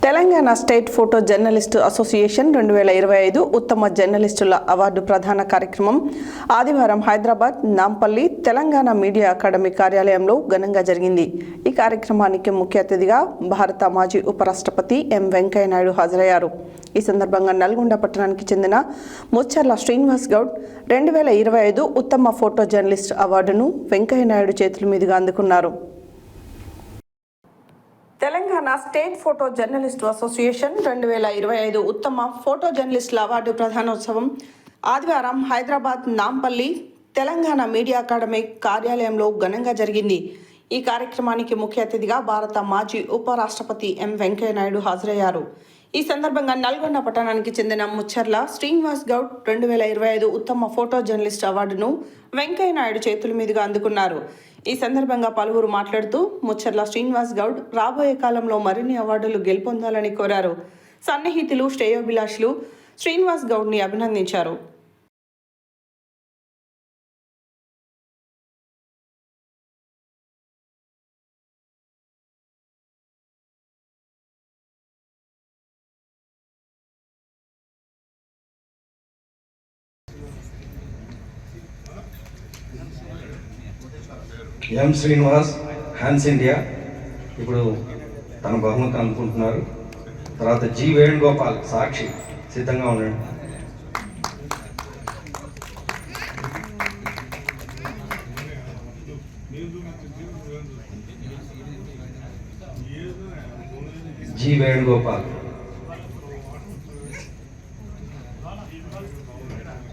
Telangana state photo journalist association 2025 ఉత్తమ జర్నలిస్టుల award ప్రధాన కార్యక్రమం ఆదివారం హైదరాబాద్ నాంపల్లి తెలంగాణ మీడియా అకాడమీ కార్యాలయంలో ఘనంగా జరిగింది. ఈ కార్యక్రమానికి ముఖ్య అతిథిగా భారత మాజీ ఉపరాష్ట్రపతి ఎం వెంకయ్య నాయుడు హాజరయ్యారు. ఈ సందర్భంగా నల్గొండ పట్టణానికి చెందిన ముచ్చర్ల శ్రీనివాస్ గౌడ్ 2025 ఉత్తమ ఫోటో జర్నలిస్ట్ అవార్డును వెంకయ్య నాయుడు చేతుల మీదుగా అందుకున్నారు. Telangana state photo journalist association 2025 ఉత్తమ ఫోటో జర్నలిస్టుల అవార్డు ప్రధానోత్సవం ఆదివారం హైదరాబాద్ నాంపల్లి తెలంగాణ మీడియా అకాడమీ కార్యాలయంలో ఘనంగా జరిగింది. ఈ కార్యక్రమానికి ముఖ్య అతిథిగా భారత మాజీ ఉపరాష్ట్రపతి ఎం వెంకయ్య నాయుడు హాజరయ్యారు. ఈ సందర్భంగా నల్గొండ పట్టణానికి చెందిన ముచ్చర్ల శ్రీనివాస్ గౌడ్ 2025 ఉత్తమ ఫోటో జర్నలిస్ట్ అవార్డును వెంకయ్య నాయుడు చేతుల మీదుగా అందుకున్నారు. ఈ సందర్భంగా పలువురు మాట్లాడుతూ ముచ్చర్ల శ్రీనివాస్ గౌడ్ రాబోయే కాలంలో మరిన్ని అవార్డులు గెలుపొందాలని కోరారు. సన్నిహితులు శ్రేయోభిలాషులు శ్రీనివాస్ గౌడ్ని అభినందించారు. ఎం శ్రీనివాస్ హ్యాన్స్ ఇండియా ఇప్పుడు తన బహుమతి అందుకుంటున్నారు. తర్వాత జి వేణుగోపాల్ సాక్షి సిద్ధంగా ఉండండి. జి వేణుగోపాల్